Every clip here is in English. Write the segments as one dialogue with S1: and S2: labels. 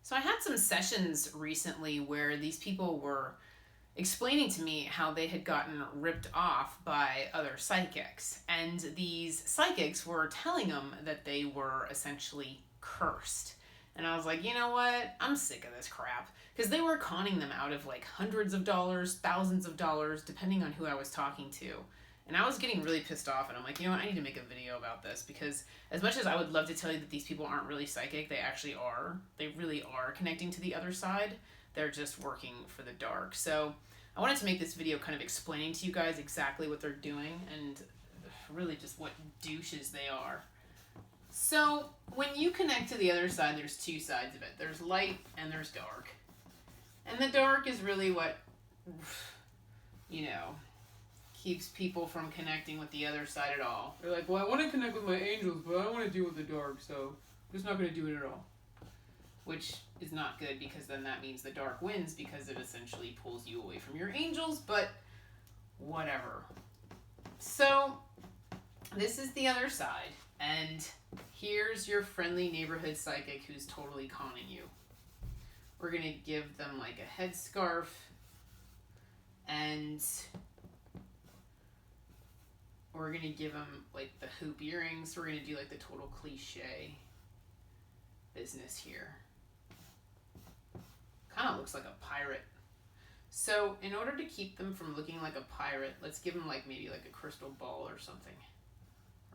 S1: So I had some sessions recently where these people were explaining to me how they had gotten ripped off by other psychics. And these psychics were telling them that they were essentially cursed. And I was like, you know what? I'm sick of this crap. Because they were conning them out of like hundreds of dollars, thousands of dollars, depending on who I was talking to. And I was getting really pissed off, and I'm like, you know what, I need to make a video about this, because as much as I would love to tell you that these people aren't really psychic, they actually are. They really are connecting to the other side. They're just working for the dark. So I wanted to make this video kind of explaining to you guys exactly what they're doing, and really just what douches they are. So when you connect to the other side, there's two sides of it. There's light and there's dark. And the dark is really what, keeps people from connecting with the other side at all. They're like, well, I want to connect with my angels, but I don't want to deal with the dark, so I'm just not going to do it at all. Which is not good, because then that means the dark wins, because it essentially pulls you away from your angels, but whatever. So this is the other side, and here's your friendly neighborhood psychic who's totally conning you. We're going to give them like a headscarf, and we're going to give them like the hoop earrings. We're going to do like the total cliche business here. Kind of looks like a pirate. So in order to keep them from looking like a pirate, let's give them like maybe like a crystal ball or something.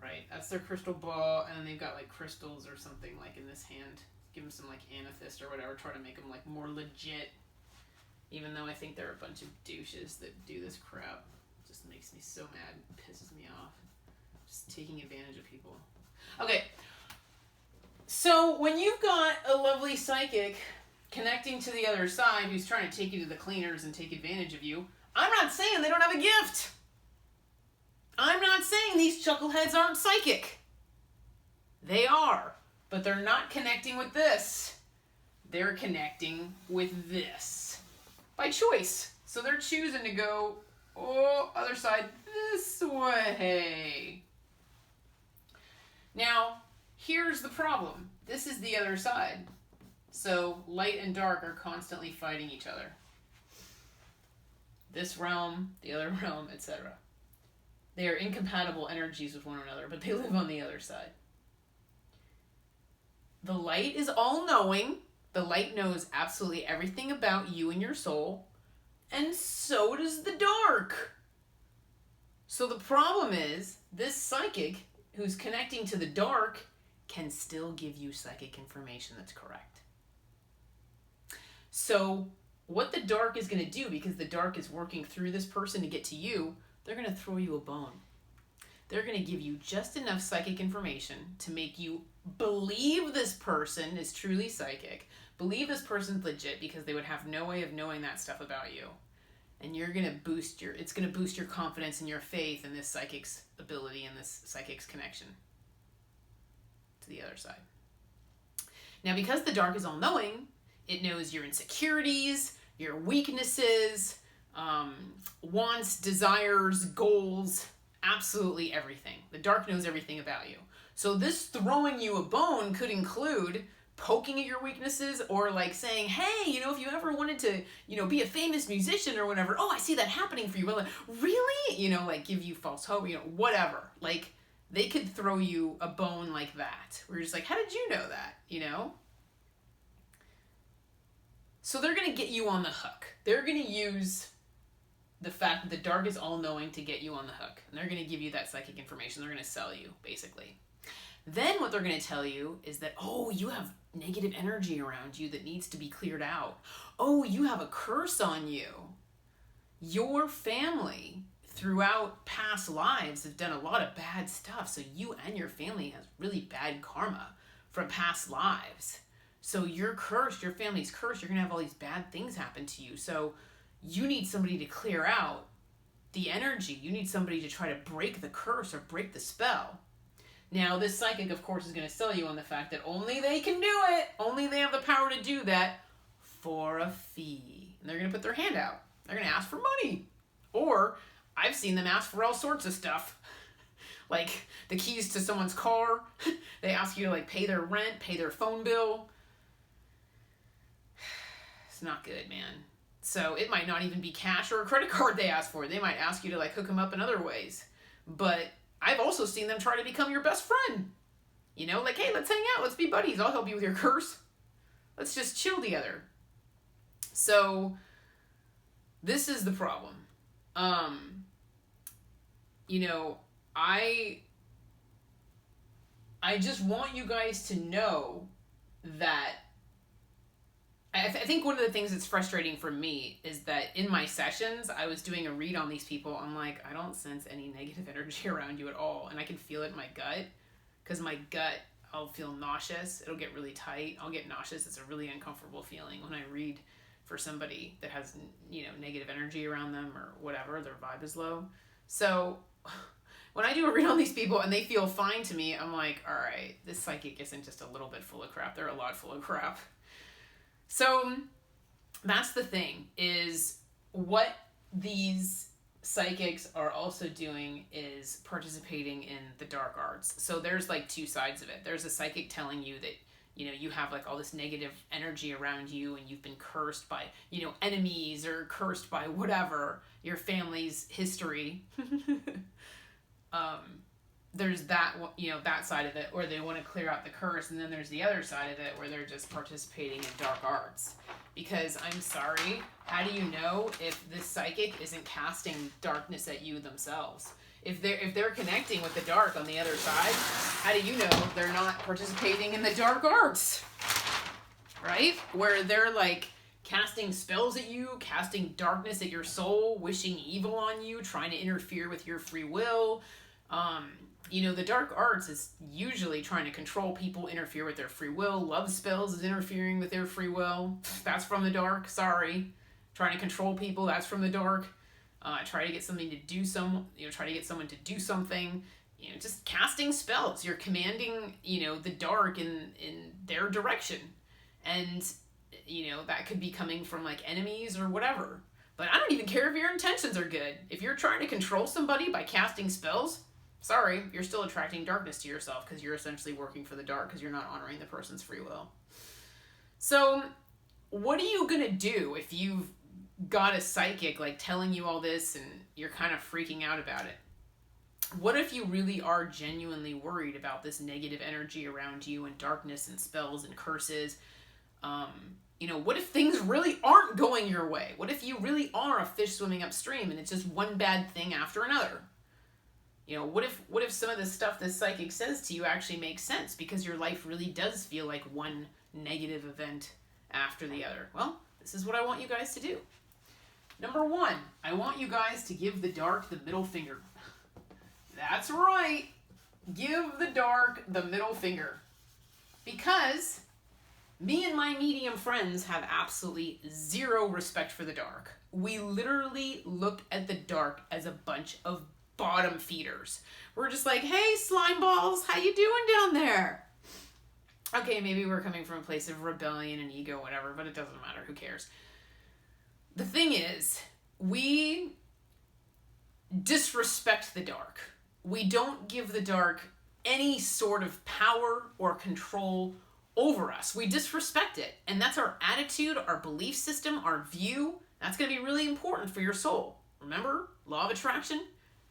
S1: Right? That's their crystal ball, and then they've got like crystals or something like in this hand. Give them some like amethyst or whatever. Try to make them like more legit. Even though I think they're a bunch of douches that do this crap. It just makes me so mad. It pisses me off. Just taking advantage of people. Okay. So when you've got a lovely psychic connecting to the other side who's trying to take you to the cleaners and take advantage of you, I'm not saying they don't have a gift. I'm not saying these chuckleheads aren't psychic. They are. But they're not connecting with this. They're connecting with this. By choice. So they're choosing to go, other side this way. Now, here's the problem. This is the other side. So light and dark are constantly fighting each other. This realm, the other realm, etc. They are incompatible energies with one another, but they live on the other side. The light is all-knowing. The light knows absolutely everything about you and your soul. And so does the dark. So the problem is, this psychic who's connecting to the dark can still give you psychic information that's correct. So what the dark is going to do, because the dark is working through this person to get to you, they're going to throw you a bone. They're going to give you just enough psychic information to make you believe this person is truly psychic, believe this person's legit, because they would have no way of knowing that stuff about you. And you're going to it's going to boost your confidence and your faith in this psychic's ability and this psychic's connection to the other side. Now, because the dark is all-knowing, it knows your insecurities, your weaknesses, wants, desires, goals, absolutely everything. The dark knows everything about you. So this throwing you a bone could include poking at your weaknesses, or like saying, hey, if you ever wanted to, be a famous musician or whatever, I see that happening for you. But like, really? Like give you false hope, whatever. Like they could throw you a bone like that. Where you're just like, how did you know that? So they're going to get you on the hook. They're going to use the fact that the dark is all-knowing to get you on the hook. And they're going to give you that psychic information. They're going to sell you, basically. Then what they're going to tell you is that, you have negative energy around you that needs to be cleared out. You have a curse on you. Your family, throughout past lives, have done a lot of bad stuff. So you and your family has really bad karma from past lives. So you're cursed, your family's cursed. You're going to have all these bad things happen to you. So you need somebody to clear out the energy. You need somebody to try to break the curse or break the spell. Now, this psychic, of course, is going to sell you on the fact that only they can do it. Only they have the power to do that for a fee. And they're going to put their hand out. They're going to ask for money. Or I've seen them ask for all sorts of stuff. Like the keys to someone's car. They ask you to like pay their rent, pay their phone bill. It's not good, man. So it might not even be cash or a credit card they ask for. They might ask you to like hook them up in other ways. But I've also seen them try to become your best friend. You know, like, hey, let's hang out. Let's be buddies. I'll help you with your curse. Let's just chill together. So this is the problem. You know, I just want you guys to know that I think one of the things that's frustrating for me is that in my sessions, I was doing a read on these people. I'm like, I don't sense any negative energy around you at all. And I can feel it in my gut, because my gut, I'll feel nauseous. It'll get really tight. I'll get nauseous. It's a really uncomfortable feeling when I read for somebody that has, you know, negative energy around them or whatever, their vibe is low. So when I do a read on these people and they feel fine to me, I'm like, all right, this psychic isn't just a little bit full of crap. They're a lot full of crap. So that's the thing, is what these psychics are also doing is participating in the dark arts. So there's like two sides of it. There's a psychic telling you that, you know, you have like all this negative energy around you and you've been cursed by, you know, enemies or cursed by whatever, your family's history. There's that, you know, that side of it, or they want to clear out the curse, and then there's the other side of it where they're just participating in dark arts. Because I'm sorry, how do you know if this psychic isn't casting darkness at you themselves? If they're connecting with the dark on the other side, how do you know they're not participating in the dark arts? Right? Where they're like casting spells at you, casting darkness at your soul, wishing evil on you, trying to interfere with your free will. You know, the dark arts is usually trying to control people, interfere with their free will. Love spells is interfering with their free will. That's from the dark. Sorry. Trying to control people. That's from the dark. Try to get something to do try to get someone to do something. You know, just casting spells. You're commanding, you know, the dark in their direction. And, you know, that could be coming from like enemies or whatever. But I don't even care if your intentions are good. If you're trying to control somebody by casting spells, sorry, you're still attracting darkness to yourself, because you're essentially working for the dark because you're not honoring the person's free will. So what are you going to do if you've got a psychic like telling you all this and you're kind of freaking out about it? What if you really are genuinely worried about this negative energy around you and darkness and spells and curses? You know, what if things really aren't going your way? What if you really are a fish swimming upstream and it's just one bad thing after another? You know, what if some of the stuff this psychic says to you actually makes sense, because your life really does feel like one negative event after the other? Well, this is what I want you guys to do. Number one, I want you guys to give the dark the middle finger. That's right. Give the dark the middle finger. Because me and my medium friends have absolutely zero respect for the dark. We literally look at the dark as a bunch of bottom feeders. We're just like, hey, slime balls, how you doing down there? Okay, maybe we're coming from a place of rebellion and ego, whatever, but it doesn't matter. Who cares? The thing is, we disrespect the dark. We don't give the dark any sort of power or control over us. We disrespect it. And that's our attitude, our belief system, our view. That's going to be really important for your soul. Remember, law of attraction?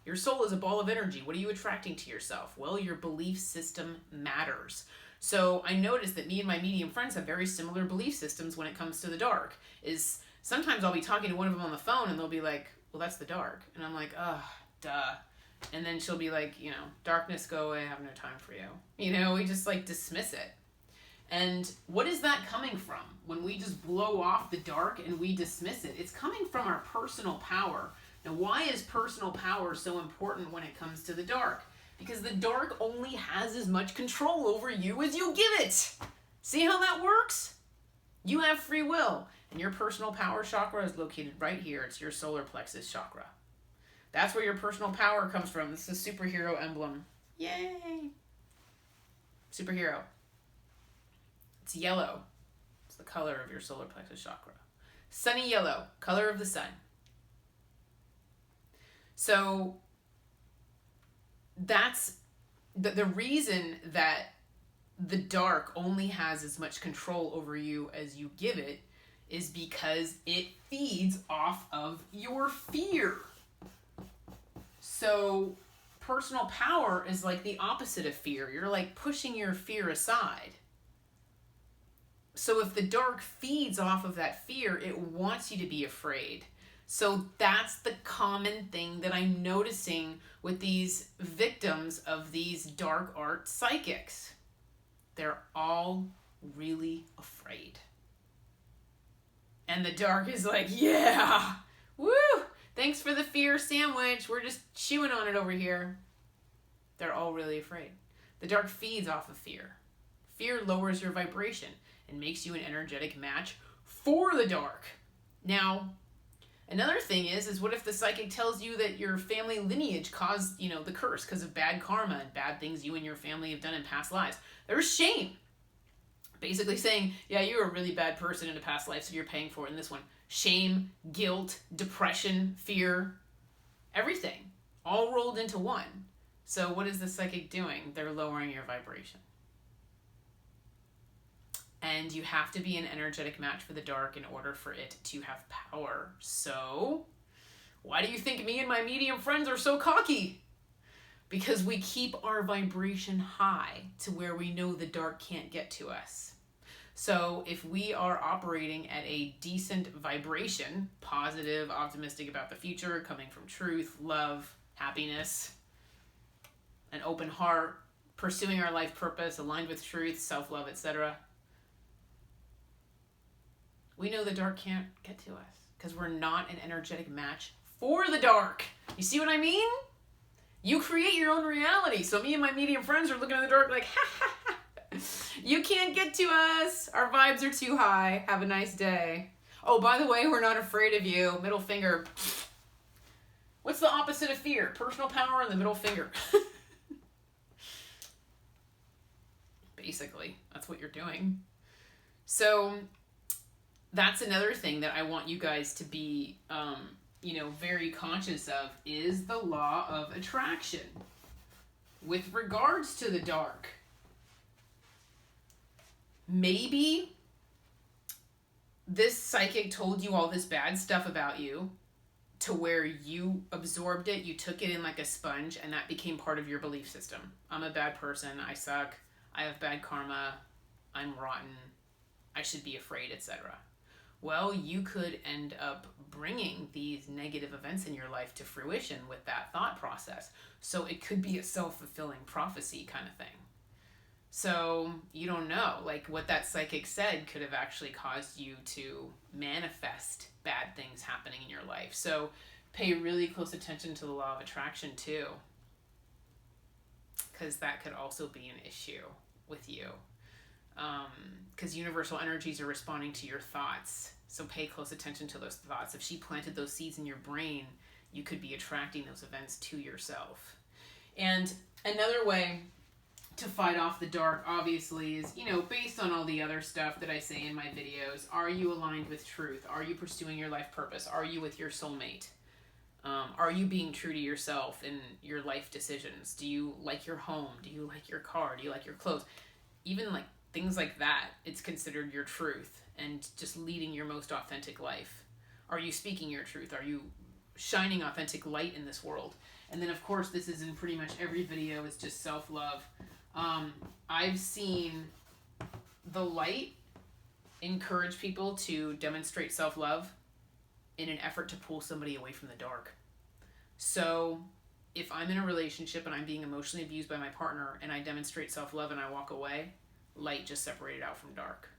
S1: Your soul is a ball of energy. What are you attracting to yourself? Well, your belief system matters. So I noticed that me and my medium friends have very similar belief systems when it comes to the dark. Is sometimes I'll be talking to one of them on the phone and they'll be like, well, that's the dark. And I'm like, duh. And then she'll be like, you know, darkness, go away. I have no time for you. You know, we just like dismiss it. And what is that coming from? When we just blow off the dark and we dismiss it, it's coming from our personal power. Now, why is personal power so important when it comes to the dark? Because the dark only has as much control over you as you give it. See how that works? You have free will, and your personal power chakra is located right here. It's your solar plexus chakra. That's where your personal power comes from. This is a superhero emblem. Yay! Superhero. It's yellow. It's the color of your solar plexus chakra. Sunny yellow, color of the sun. So that's the reason that the dark only has as much control over you as you give it, is because it feeds off of your fear. So personal power is like the opposite of fear. You're like pushing your fear aside. So if the dark feeds off of that fear, it wants you to be afraid. So that's the common thing that I'm noticing with these victims of these dark art psychics. They're all really afraid. And the dark is like, yeah, woo, thanks for the fear sandwich. We're just chewing on it over here. They're all really afraid. The dark feeds off of fear. Fear lowers your vibration and makes you an energetic match for the dark. Now, another thing is what if the psychic tells you that your family lineage caused, the curse because of bad karma and bad things you and your family have done in past lives? There's shame. Basically saying, yeah, you're a really bad person in a past life, so you're paying for it in this one. Shame, guilt, depression, fear, everything, all rolled into one. So what is the psychic doing? They're lowering your vibration. And you have to be an energetic match for the dark in order for it to have power. So, why do you think me and my medium friends are so cocky? Because we keep our vibration high to where we know the dark can't get to us. So, if we are operating at a decent vibration, positive, optimistic about the future, coming from truth, love, happiness, an open heart, pursuing our life purpose, aligned with truth, self-love, etc., we know the dark can't get to us because we're not an energetic match for the dark. You see what I mean? You create your own reality. So me and my medium friends are looking in the dark like, ha ha ha, you can't get to us. Our vibes are too high. Have a nice day. Oh, by the way, we're not afraid of you. Middle finger. What's the opposite of fear? Personal power and the middle finger. Basically, that's what you're doing. So that's another thing that I want you guys to be, very conscious of is the law of attraction with regards to the dark. Maybe this psychic told you all this bad stuff about you to where you absorbed it, you took it in like a sponge, and that became part of your belief system. I'm a bad person, I suck, I have bad karma, I'm rotten, I should be afraid, etc. Well, you could end up bringing these negative events in your life to fruition with that thought process. So it could be a self-fulfilling prophecy kind of thing. So you don't know, like what that psychic said could have actually caused you to manifest bad things happening in your life. So pay really close attention to the law of attraction too, because that could also be an issue with you. Because universal energies are responding to your thoughts. So pay close attention to those thoughts. If she planted those seeds in your brain, you could be attracting those events to yourself. And another way to fight off the dark, obviously, is, based on all the other stuff that I say in my videos, are you aligned with truth? Are you pursuing your life purpose? Are you with your soulmate? Are you being true to yourself in your life decisions? Do you like your home? Do you like your car? Do you like your clothes? Even like things like that, it's considered your truth and just leading your most authentic life. Are you speaking your truth? Are you shining authentic light in this world? And then, of course, this is in pretty much every video, is just self-love. I've seen the light encourage people to demonstrate self-love in an effort to pull somebody away from the dark. So if I'm in a relationship and I'm being emotionally abused by my partner and I demonstrate self-love and I walk away, light just separated out from dark.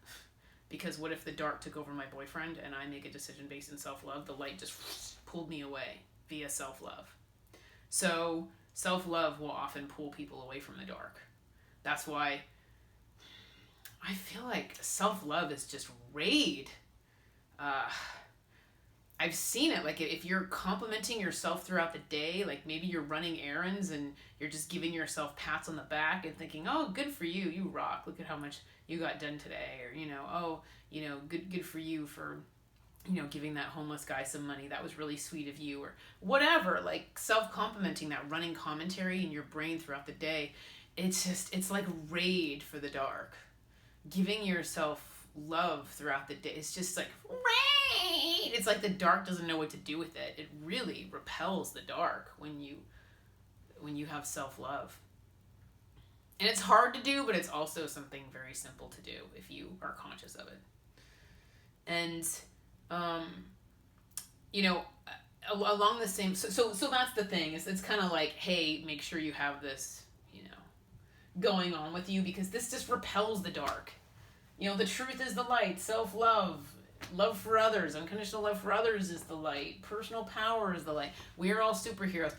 S1: Because what if the dark took over my boyfriend and I make a decision based in self-love? The light just pulled me away via self-love. So self-love will often pull people away from the dark. That's why I feel like self-love is just raid. I've seen it. Like if you're complimenting yourself throughout the day, like maybe you're running errands and you're just giving yourself pats on the back and thinking, oh, good for you. You rock. Look at how much you got done today. Or, good for you for, giving that homeless guy some money. That was really sweet of you, or whatever. Like self-complimenting, that running commentary in your brain throughout the day. It's like raid for the dark. Giving yourself love throughout the day. It's just like, right. It's like the dark doesn't know what to do with it. It really repels the dark when you have self-love. And it's hard to do, but it's also something very simple to do if you are conscious of it. And, along the same, so that's the thing. It's kind of like, hey, make sure you have this, going on with you, because this just repels the dark. The truth is the light, self-love, love for others, unconditional love for others is the light, personal power is the light. We are all superheroes.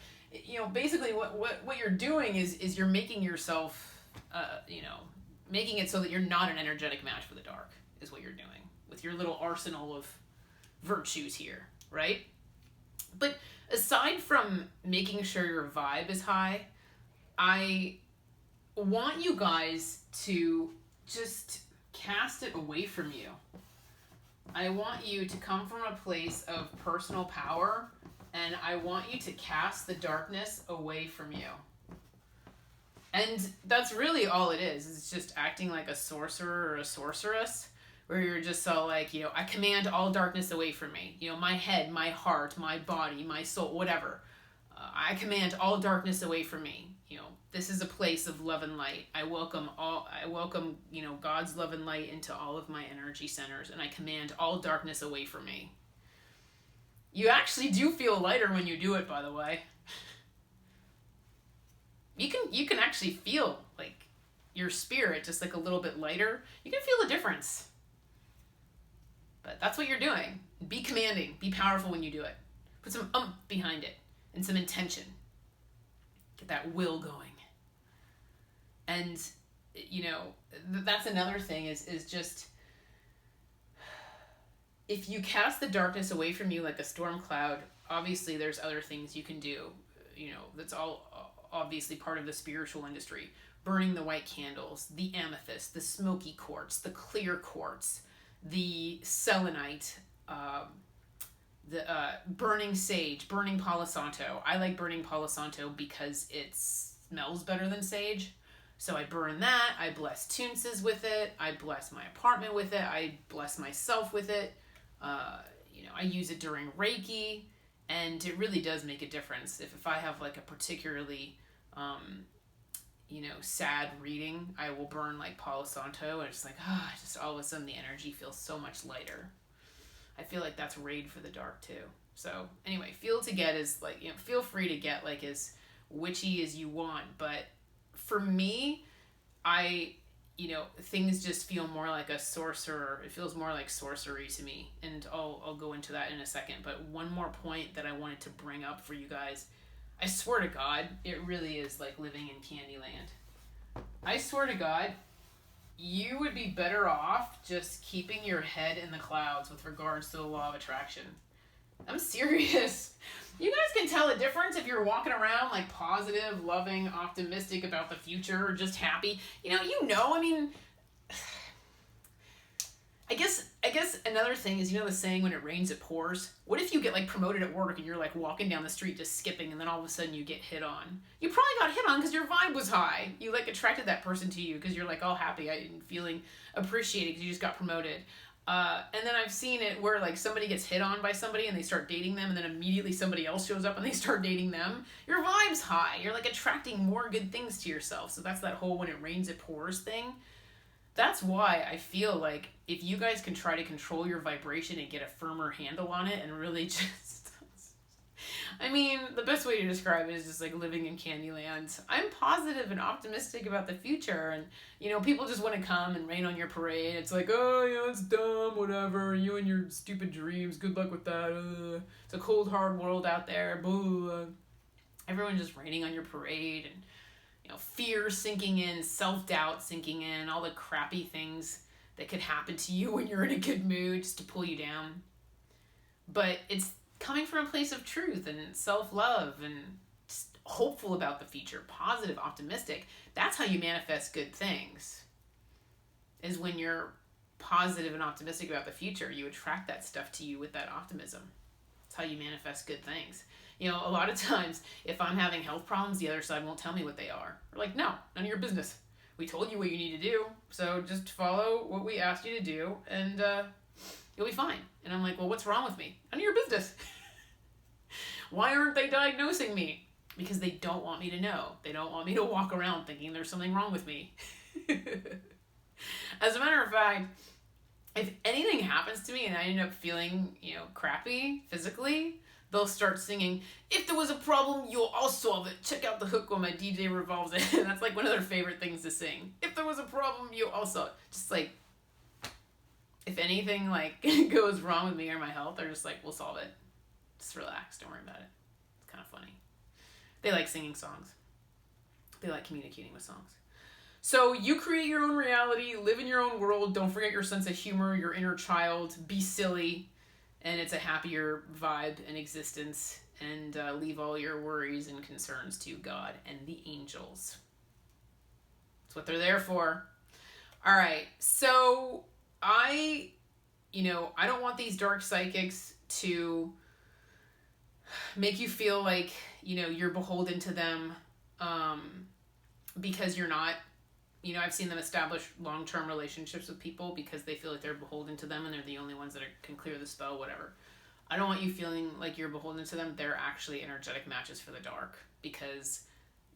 S1: Basically what you're doing is you're making yourself, making it so that you're not an energetic match for the dark, is what you're doing with your little arsenal of virtues here, right? But aside from making sure your vibe is high, I want you guys to just cast it away from you. I want you to come from a place of personal power, and I want you to cast the darkness away from you. And that's really all it is. It's just acting like a sorcerer or a sorceress, where you're just so like, I command all darkness away from me. My head, my heart, my body, my soul, whatever. I command all darkness away from me. This is a place of love and light. I welcome God's love and light into all of my energy centers, and I command all darkness away from me. You actually do feel lighter when you do it, by the way. You can actually feel like your spirit just like a little bit lighter. You can feel the difference. But that's what you're doing. Be commanding. Be powerful when you do it. Put some behind it and some intention. Get that will going. And, that's another thing is just, if you cast the darkness away from you like a storm cloud, obviously there's other things you can do. That's all obviously part of the spiritual industry. Burning the white candles, the amethyst, the smoky quartz, the clear quartz, the selenite, the burning sage, burning Palo Santo. I like burning Palo Santo because it smells better than sage. So I burn that. I bless Toonses with it. I bless my apartment with it. I bless myself with it. I use it during Reiki, and it really does make a difference. If I have like a particularly, sad reading, I will burn like Palo Santo, and it's like, just all of a sudden the energy feels so much lighter. I feel like that's raid for the dark too. So anyway, feel free to get like as witchy as you want, but for me, things just feel more like a sorcerer. It feels more like sorcery to me, and I'll go into that in a second. But one more point that I wanted to bring up for you guys, I swear to God, it really is like living in Candyland. I swear to God, you would be better off just keeping your head in the clouds with regards to the law of attraction. I'm serious. You guys can tell a difference if you're walking around like positive, loving, optimistic about the future, or just happy. I guess another thing is, the saying, when it rains, it pours. What if you get like promoted at work and you're like walking down the street just skipping, and then all of a sudden you get hit on? You probably got hit on because your vibe was high. You like attracted that person to you because you're like all happy and feeling appreciated because you just got promoted. And then I've seen it where like somebody gets hit on by somebody and they start dating them, and then immediately somebody else shows up and they start dating them. Your vibe's high. You're like attracting more good things to yourself. So that's that whole when it rains, it pours thing. That's why I feel like if you guys can try to control your vibration and get a firmer handle on it and really just... the best way to describe it is just like living in Candyland. I'm positive and optimistic about the future, and, people just want to come and rain on your parade. It's like, it's dumb, whatever, you and your stupid dreams, good luck with that, it's a cold, hard world out there, boo. Everyone just raining on your parade, and, fear sinking in, self-doubt sinking in, all the crappy things that could happen to you when you're in a good mood just to pull you down. But it's coming from a place of truth and self-love and just hopeful about the future, positive, optimistic. That's how you manifest good things, is when you're positive and optimistic about the future. You attract that stuff to you with that optimism. That's how you manifest good things. A lot of times, if I'm having health problems, the other side won't tell me what they are. We're like, no, none of your business. We told you what you need to do. So just follow what we asked you to do, and you'll be fine. And I'm like, well, what's wrong with me? None of your business. Why aren't they diagnosing me? Because they don't want me to know. They don't want me to walk around thinking there's something wrong with me. As a matter of fact, if anything happens to me and I end up feeling, crappy physically, they'll start singing, if there was a problem, I'll solve it. Check out the hook while my DJ revolves it. That's like one of their favorite things to sing. If there was a problem, I'll solve it. Just like, if anything like goes wrong with me or my health, they're just like, we'll solve it. Just relax. Don't worry about it. It's kind of funny. They like singing songs. They like communicating with songs. So you create your own reality, live in your own world. Don't forget your sense of humor, your inner child. Be silly. And it's a happier vibe and existence. And leave all your worries and concerns to God and the angels. That's what they're there for. All right. So I don't want these dark psychics to make you feel like, you're beholden to them because you're not. I've seen them establish long-term relationships with people because they feel like they're beholden to them and they're the only ones that can clear the spell, whatever. I don't want you feeling like you're beholden to them. They're actually energetic matches for the dark because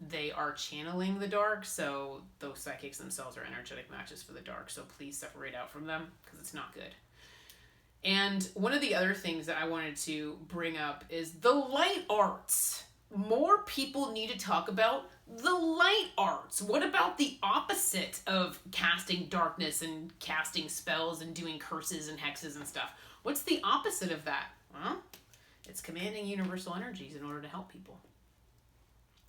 S1: they are channeling the dark. So those psychics themselves are energetic matches for the dark. So please separate out from them because it's not good. And one of the other things that I wanted to bring up is the light arts. More people need to talk about the light arts. What about the opposite of casting darkness and casting spells and doing curses and hexes and stuff? What's the opposite of that? Well, it's commanding universal energies in order to help people,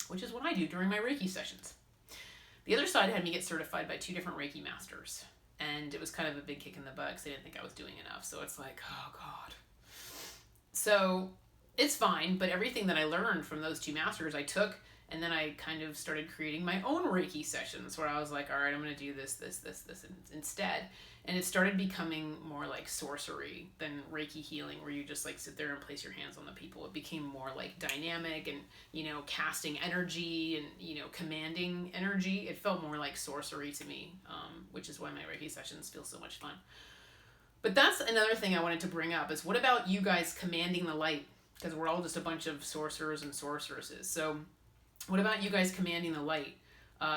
S1: which is what I do during my Reiki sessions. The other side had me get certified by 2 different Reiki masters, and it was kind of a big kick in the butt because they didn't think I was doing enough. So it's like, oh God. So it's fine, but everything that I learned from those 2 masters I took, and then I kind of started creating my own Reiki sessions where I was like, all right, I'm going to do this instead. And it started becoming more like sorcery than Reiki healing, where you just like sit there and place your hands on the people. It became more like dynamic and, casting energy and, commanding energy. It felt more like sorcery to me, which is why my Reiki sessions feel so much fun. But that's another thing I wanted to bring up is what about you guys commanding the light? Because we're all just a bunch of sorcerers and sorceresses. So what about you guys commanding the light?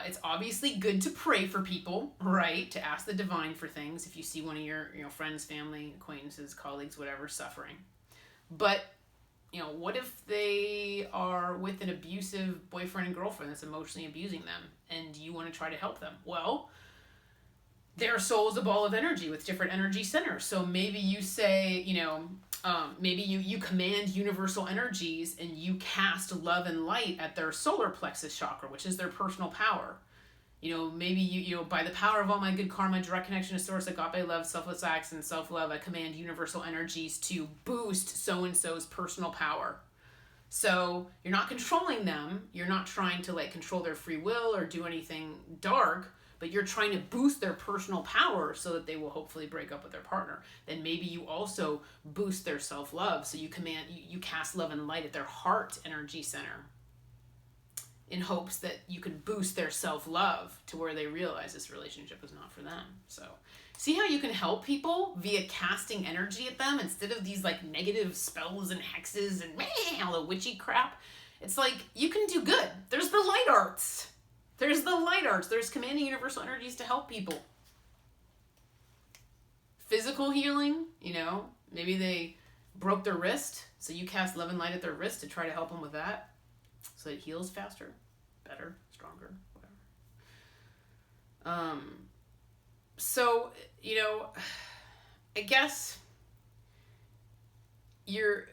S1: It's obviously good to pray for people, right? To ask the divine for things if you see one of your friends, family, acquaintances, colleagues, whatever, suffering. But, what if they are with an abusive boyfriend and girlfriend that's emotionally abusing them and you want to try to help them? Well, their soul is a ball of energy with different energy centers. So maybe you say, maybe you command universal energies and you cast love and light at their solar plexus chakra, which is their personal power. Maybe you by the power of all my good karma, direct connection to source, agape love, selfless acts, and self-love, I command universal energies to boost so-and-so's personal power. So you're not controlling them. You're not trying to control their free will or do anything dark, but you're trying to boost their personal power so that they will hopefully break up with their partner. Then maybe you also boost their self-love. So you cast love and light at their heart energy center in hopes that you can boost their self-love to where they realize this relationship is not for them. So see how you can help people via casting energy at them instead of these negative spells and hexes and all the witchy crap. It's you can do good. There's the light arts. There's the light arts. There's commanding universal energies to help people. Physical healing, maybe they broke their wrist, so you cast love and light at their wrist to try to help them with that. So it heals faster, better, stronger, whatever. So, I guess you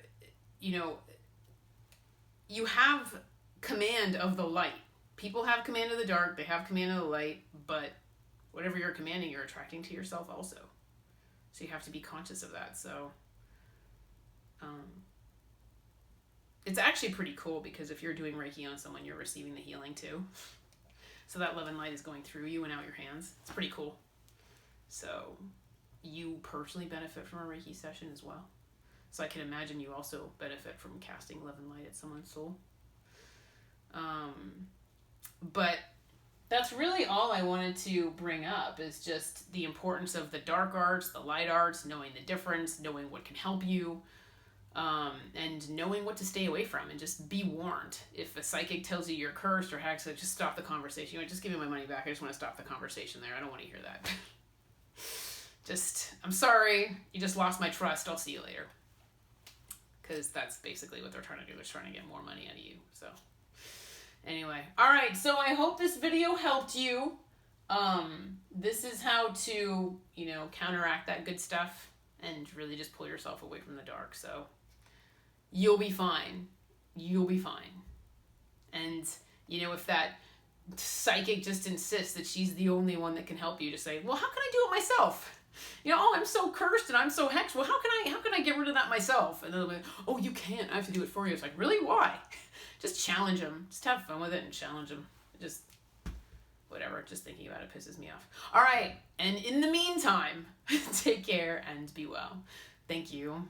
S1: have command of the light. People have command of the dark, they have command of the light, but whatever you're commanding, you're attracting to yourself also. So you have to be conscious of that. So it's actually pretty cool because if you're doing Reiki on someone, you're receiving the healing too. So that love and light is going through you and out your hands. It's pretty cool. So you personally benefit from a Reiki session as well. So I can imagine you also benefit from casting love and light at someone's soul. But that's really all I wanted to bring up, is just the importance of the dark arts, the light arts, knowing the difference, knowing what can help you, and knowing what to stay away from, and just be warned. If a psychic tells you you're cursed or hexed, just stop the conversation. You know, just give me my money back. I just want to stop the conversation there. I don't want to hear that. Just, I'm sorry. You just lost my trust. I'll see you later. Because that's basically what they're trying to do. They're trying to get more money out of you. So, anyway. Alright, so I hope this video helped you. This is how to, counteract that good stuff and really just pull yourself away from the dark. So, you'll be fine. You'll be fine. And, if that psychic just insists that she's the only one that can help you, to say, well, how can I do it myself? Oh, I'm so cursed and I'm so hexed. Well, how can I get rid of that myself? And they'll be like, oh, you can't. I have to do it for you. It's like, really? Why? Just challenge them. Just have fun with it and challenge them. Just, whatever. Just thinking about it pisses me off. All right. And in the meantime, take care and be well. Thank you.